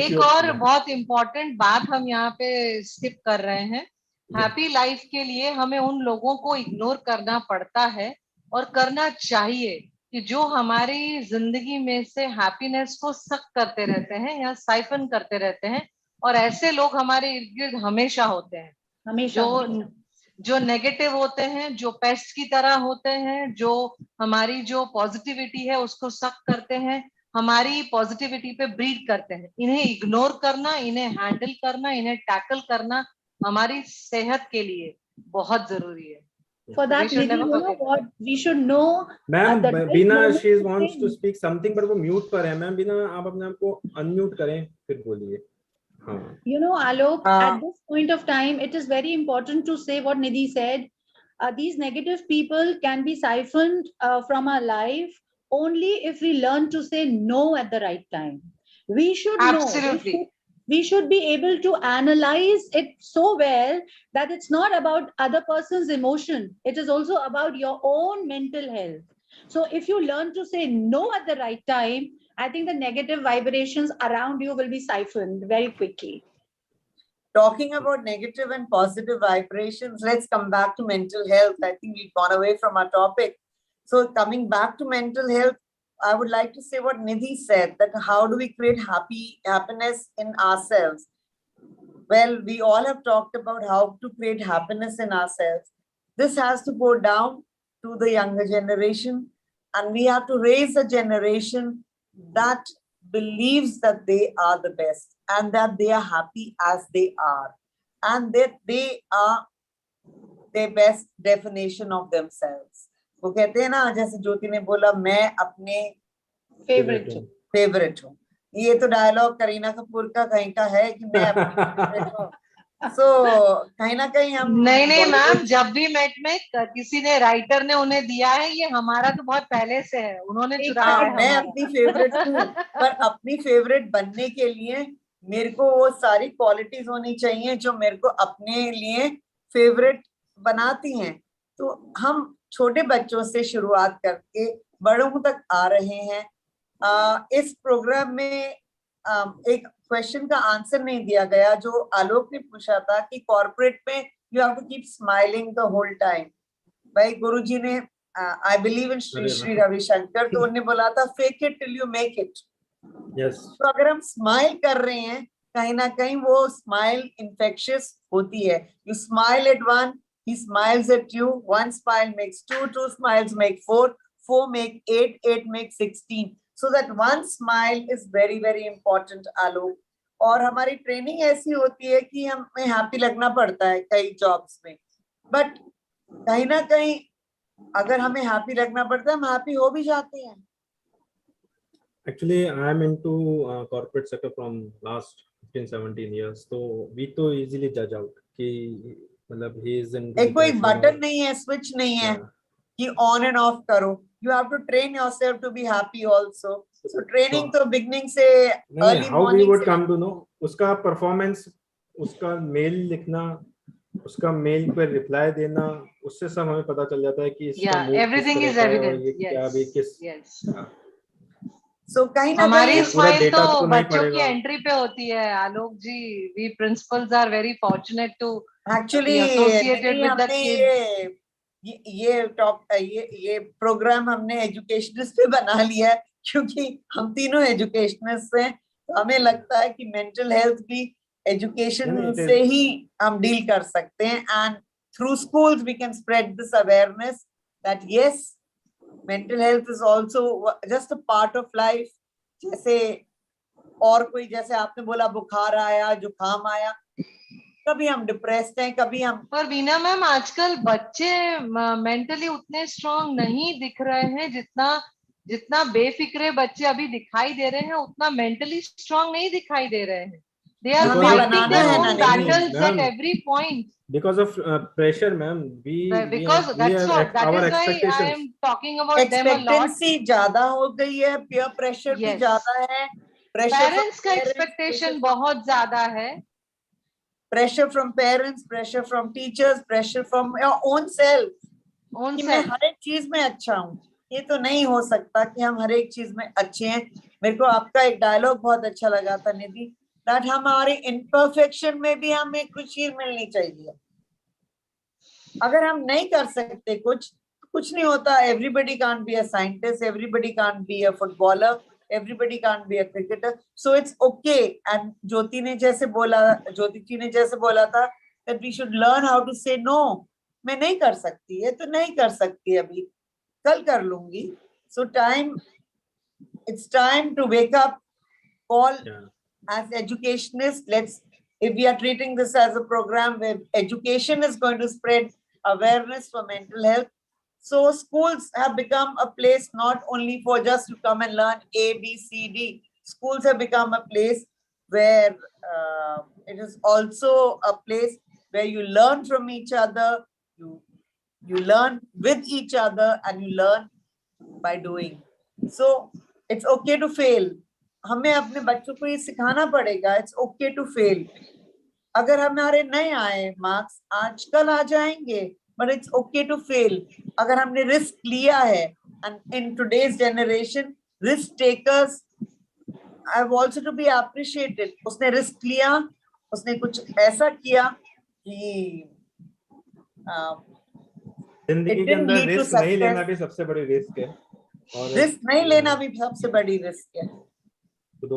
एक और बहुत इम्पोर्टेंट बात हम यहाँ पे स्किप कर रहे हैं। हैप्पी लाइफ के लिए हमें उन लोगों को इग्नोर करना पड़ता है और करना चाहिए कि जो हमारी जिंदगी में से हैप्पीनेस को सक करते रहते हैं या साइफन करते रहते हैं। और ऐसे लोग हमारे इर्द गिर्द हमेशा होते हैं, हमेशा जो नेगेटिव होते हैं, जो पेस्ट की तरह होते हैं, जो हमारी जो पॉजिटिविटी है उसको सक करते हैं, हमारी पॉजिटिविटी पे ब्रीड करते हैं। इन्हें इग्नोर करना, इन्हें हैंडल करना, इन्हें टैकल करना हमारी सेहत के लिए बहुत जरूरी है। For that, Nidhi, you know what? We should know. Ma'am Bina she wants to speak something but वो म्यूट पर है। मैम बीना आप अपने आप को अनम्यूट करें फिर बोलिए। You know, Alok, at this point of time, it is very important to say what Nidhi said. These negative people can be siphoned from our life only if we learn to say no at the right time. We should Absolutely. know. We should be able to analyze it so well that it's not about other person's emotion. It is also about your own mental health. So if you learn to say no at the right time, I think the negative vibrations around you will be siphoned very quickly. Talking about negative and positive vibrations, let's come back to mental health. I think we've gone away from our topic. So coming back to mental health, I would like to say what Nidhi said, that how do we create happiness in ourselves? Well, we all have talked about how to create happiness in ourselves. This has to go down to the younger generation, and we have to raise a generation that believes that they are the best and that they are happy as they are and that they are their best definition of themselves. वो कहते हैं ना, जैसे ज्योति ने बोला मैं अपने favourite हूँ। ये तो डायलॉग करीना कपूर का कहीं का है कि मैं अपनी फेवरेट हूँ। कहीं ना कहीं हम नहीं मैम, जब भी मेट में किसी ने राइटर ने उन्हें दिया है, ये हमारा तो बहुत पहले से है, उन्होंने चुराया है। मैं अपनी फेवरेट हूँ, पर अपनी फेवरेट बनने के लिए मेरे को वो सारी क्वालिटीज होनी चाहिए जो मेरे को अपने लिए फेवरेट बनाती हैं। तो हम छोटे बच्चों से शुरुआत करके बड़ों तक आ रहे हैं। इस प्रोग्राम में एक क्वेश्चन का आंसर नहीं दिया गया जो आलोक ने पूछा था कि कॉर्पोरेट में you have to keep smiling the whole time. भाई गुरुजी ने I believe in Shri Ravishankar, तो उन्होंने बोला था fake it till you make it. तो अगर हम स्माइल कर रहे हैं, कहीं ना कहीं वो स्माइल इन्फेक्शियस होती है। You smile at one, he smiles at you. One smile makes two, two smiles make four, four make eight, eight make 16. So that one smile is very, very important, Alok. और हमारी training ऐसी होती है कि हमें happy लगना पड़ता है कई जॉब्स में, बट कहीं ना कहीं अगर हमें हैप्पी रखना पड़ता है हम हैप्पी हो भी जाते हैं. Actually, I am into corporate sector from last 15-17 years. तो we तो easily judge out कि मतलब he is into एक कोई depression बटन or नहीं है, स्विच नहीं है yeah. कि ऑन एंड ऑफ करो. You have to train yourself to be happy also. So training तो बिगनिंग से, नहीं, early how we morning would से. come to know उसका performance, उसका मेल लिखना, उसका मेल पे रिप्लाई देना, उससे सब हमें पता चल जाता है कि इसका Yeah, मूड किस everything तरह is का है और evident. ये क्या भी Yes, किस. yes. सो कहीं ना हमारी कहीं पूरा स्माइल डेटा तो तो नहीं बच्चों की पड़ेगा. एंट्री पे होती है Alok ji. We principals are very fortunate to actually be associated नहीं, with the हमने kids. ये प्रोग्राम हमने एजुकेशनिस्ट पे बना लिया है क्योंकि हम तीनों एजुकेशनिस्ट हैं. तो हमें लगता है कि मेंटल हेल्थ भी एजुकेशन नहीं, it से is. ही हम डील कर सकते हैं. And through schools we can spread this awareness that yes, mental health is also just a part of life. जैसे और कोई, जैसे आपने बोला बुखार आया, जुकाम आया, कभी हम डिप्रेस्ड हैं, कभी हम. पर बीना मैम, आजकल बच्चे मेंटली उतने स्ट्रांग नहीं दिख रहे हैं जितना जितना बेफिक्रे बच्चे अभी दिखाई दे रहे हैं, उतना मेंटली स्ट्रांग नहीं दिखाई दे रहे हैं. दे आर हमें Because of फाइटिंग बनाना देयर है ना ओन निधि. नहीं battles at ma'am, every point. because of pressure ma'am, Because we that's have what, that our is why I expectations. am talking about them a lot. Expectancy ज्यादा हो गई है, peer pressure भी Yes, ज्यादा है, pressure from parents का expectation बहुत ज्यादा है. Parents, pressure from teachers, pressure from your own self own कि मैं सेल्फ. हर एक चीज में अच्छा हूँ. ये तो नहीं हो सकता कि हम हर एक चीज में अच्छे हैं. मेरे को आपका एक डायलॉग बहुत अच्छा लगा था निधि, दैट हमारे इम्परफेक्शन में भी हमें खुशी मिलनी चाहिए. अगर हम नहीं कर सकते कुछ नहीं होता. Everybody can't be a scientist, everybody can't be a footballer, everybody can't be a cricketer. So it's okay. And Jyoti ji ने जैसे बोला था that we should learn how to say no. मैं नहीं कर सकती है तो नहीं कर सकती, अभी कल कर लूंगी. सो it's time to wake up, all. Yeah. As educationists, if we are treating this as a program where education is going to spread awareness for mental health, so schools have become a place not only for just to come and learn A, B, C, D. Schools have become a place where it is also a place where you learn from each other, you learn with each other, and you learn by doing. So it's okay to fail. हमें अपने बच्चों को ये सिखाना पड़ेगा, it's okay to fail. अगर हमारे नहीं आए मार्क्स, आजकल आ जाएंगे, but it's okay to fail. अगर हमने रिस्क लिया है, and in today's generation risk takers have also to be appreciated. उसने रिस्क लिया, उसने कुछ ऐसा किया कि जिंदगी के अंदर रिस्क नहीं लेना भी सबसे बड़ी रिस्क है. और रिस्क नहीं लेना भी सबसे बड़ी रिस्क है.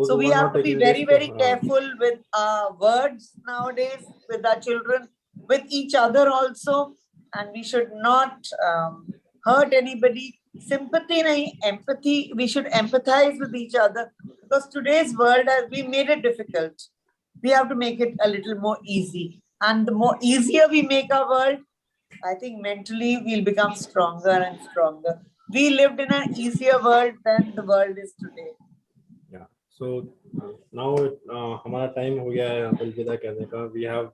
So we have to be very, very careful with our words nowadays, with our children, with each other also, and we should not hurt anybody. Sympathy nahi, empathy. We should empathize with each other, because today's world we made it difficult. We have to make it a little more easy, and the more easier we make our world, I think mentally we'll become stronger and stronger. We lived in an easier world than the world is today. Yeah. So now हमारा time हो गया है अलविदा कहने का. We have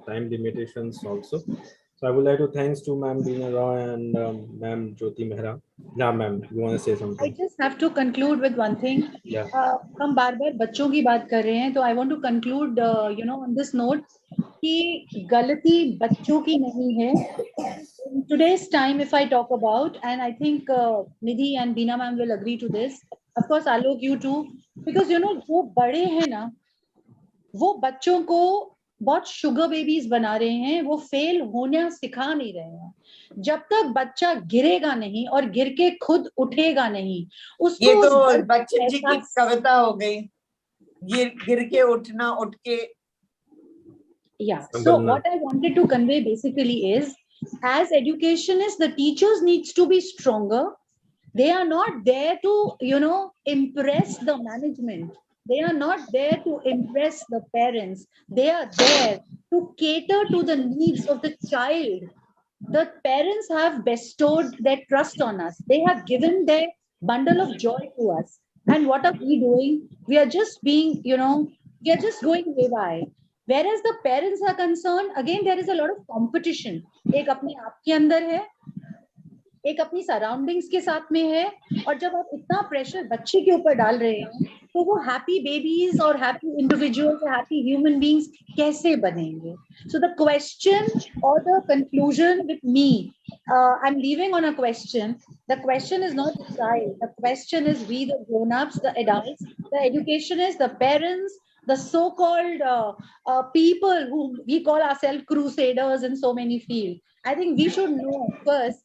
time limitations also. So I would like to thanks to Ma'am Beena Rao and Ma'am Jyoti Mehra. Yeah, ma'am, you want to say something? I just have to conclude with one thing. Yeah. हम बार बार बच्चों की बात कर रहे हैं, तो I want to conclude on this note कि गलती बच्चों की नहीं है. In today's time, if I talk about, and I think Nidhi and Beena ma'am will agree to this, of course Alok, you too, because जो बड़े हैं ना, वो बच्चों को बहुत शुगर बेबीज बना रहे हैं, वो फेल होना सिखा नहीं रहे हैं. जब तक बच्चा गिरेगा नहीं और गिर के खुद उठेगा नहीं, उसको ये तो बच्चन जी की कविता हो गई, गिर के उठना, उठ के. Yeah. So what I wanted to convey basically is, as educationists, the teachers needs to be stronger. They are not there to, impress the management. They are not there to impress the parents. They are there to cater to the needs of the child. the parents have bestowed their trust on us. They have given their bundle of joy to us. And what are we doing? We are just being, we are just going way by. Whereas the parents are concerned, again, there is a lot of competition. एक अपने आप के अंदर है, एक अपनी surroundings के साथ में है, और जब आप इतना प्रेशर बच्चे के ऊपर डाल रहे हैं, तो वो हैप्पी बेबीज और happy individuals, happy human beings कैसे बनेंगे? सो द क्वेश्चन और the conclusion with me, I am leaving on a question. The question is not the child. The question is we, the grown-ups, the adults, the educationists, the parents, the so-called people who we call ourselves crusaders in so many fields. I think we should know first,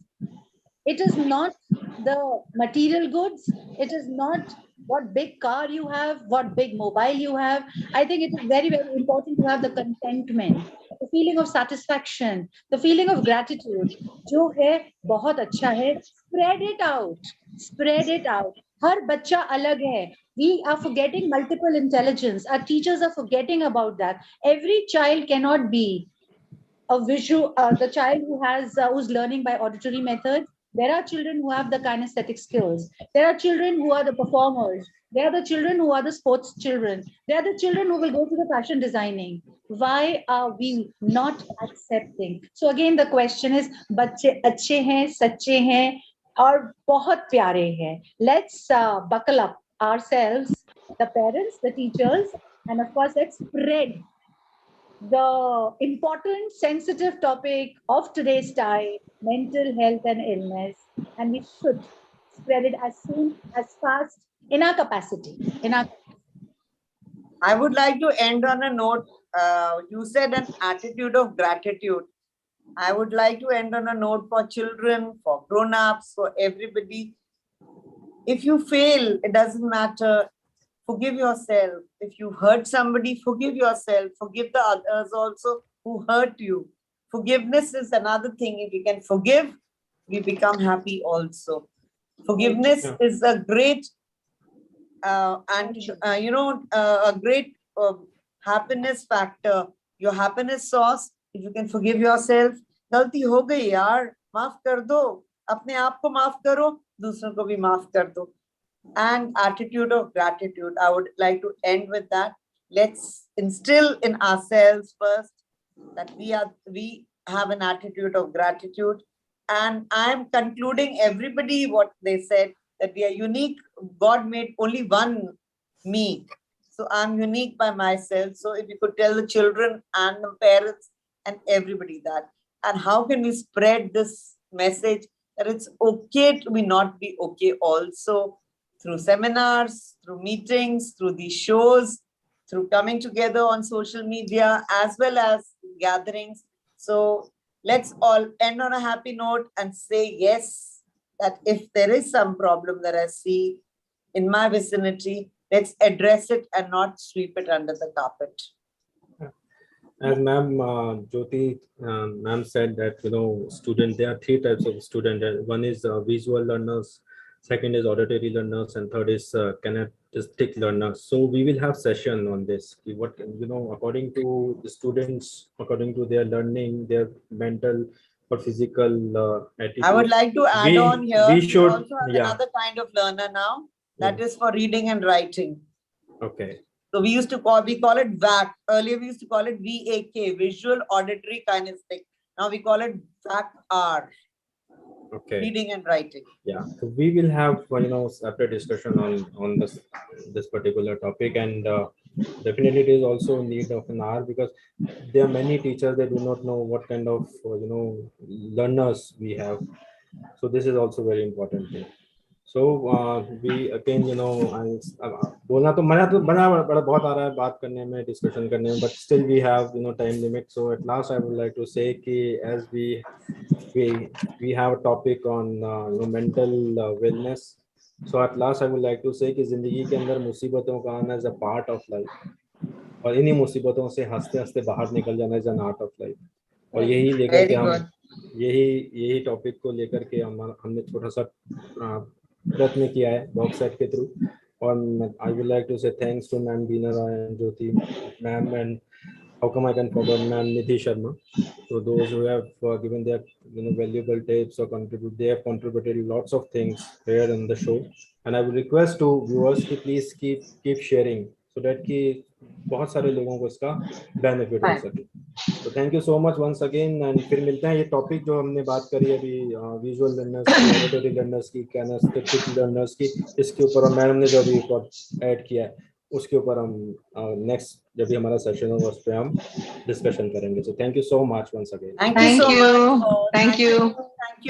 it is not the material goods, it is not what big car you have, what big mobile you have. I think it is very, very important to have the contentment, the feeling of satisfaction, the feeling of gratitude. जो है बहुत अच्छा है. Spread it out, spread it out. हर बच्चा अलग है. We are forgetting multiple intelligence. Our teachers are forgetting about that. Every child cannot be a visual, the child who has who's learning by auditory methods. There are children who have the kinesthetic skills. There are children who are the performers. There are the children who are the sports children. There are the children who will go to the fashion designing. Why are we not accepting? So again, the question is, बच्चे अच्छे हैं, सच्चे हैं, और बहुत प्यारे हैं. Let's buckle up ourselves, the parents, the teachers, and of course, let's spread the important, sensitive topic of today's time, mental health and illness, and we should spread it as soon, as fast in our capacity. I would like to end on a note. You said an attitude of gratitude. I would like to end on a note for children, for grown-ups, for everybody. If you fail, it doesn't matter. Forgive yourself. If you hurt somebody, forgive yourself. Forgive the others also who hurt you. Forgiveness is another thing. If you can forgive, we become happy also. Forgiveness is a great a great happiness factor. Your happiness source. If you can forgive yourself, गलती हो गई यार, माफ कर दो. अपने आप को माफ करो, दूसरों को भी माफ कर दो. And attitude of gratitude. I would like to end with that. Let's instill in ourselves first that we have an attitude of gratitude. And I am concluding everybody what they said, that we are unique. God made only one me. So I'm unique by myself. So if you could tell the children and the parents and everybody that, and how can we spread this message that it's okay to be not be okay also, through seminars, through meetings, through these shows, through coming together on social media, as well as gatherings. So let's all end on a happy note and say yes, that if there is some problem that I see in my vicinity, let's address it and not sweep it under the carpet. As ma'am Jyoti ma'am said that, student, there are three types of student. One is visual learners, second is auditory learners, and third is kinesthetic learners. So we will have session on this. What, according to the students, according to their learning, their mental or physical attitude. I would like to add on here. We should also have another kind of learner now. That is for reading and writing. Okay. So we call it VAC. Earlier we used to call it VAK, Visual Auditory Kinesthetic. Now we call it VAC-R. Okay. Reading and writing. Yeah. So we will have separate discussion on this particular topic, and definitely it is also in need of an hour, because there are many teachers, they do not know what kind of learners we have. So this is also very important thing. So we again, बोलना तो मजा तो बड़ा बहुत आ रहा है बात करने में, discussion करने में, but still we have time limit. So at last I would like to say कि as we have a topic on mental wellness. So at last I would like to say कि जिंदगी के अंदर मुसीबतों का आना is a part of life, और इन्हीं मुसीबतों से हंसते हंसते बाहर निकल जाना is an art of life. और यही लेकर के हम यही टॉपिक को लेकर के हमने छोटा सा प्रयत्न किया है बॉक्स सेट के थ्रू. और I would like to say thanks to ma'am Bina Roy and Jyoti ma'am, and how come I can forget ma'am Nidhi Sharma. So those who have given their valuable tips or contribute, they have contributed lots of things here in the show. And I would request to viewers कि please keep sharing so that कि बहुत सारे लोगों को इसका benefit हो Right. सके. तो thank you so much once again and फिर मिलते हैं. ये टॉपिक जो हमने बात करी अभी विजुअल लर्नर्स की, ऑडिटरी लर्नर्स की, कैनेस्थेटिक लर्नर्स की, इसके ऊपर और मैडम ने जो अभी ऐड किया है उसके ऊपर हम नेक्स्ट जब भी हमारा सेशन होगा उस पर हम डिस्कशन करेंगे. So thank you so much once again. Thank you Thank so much. you. Thank you.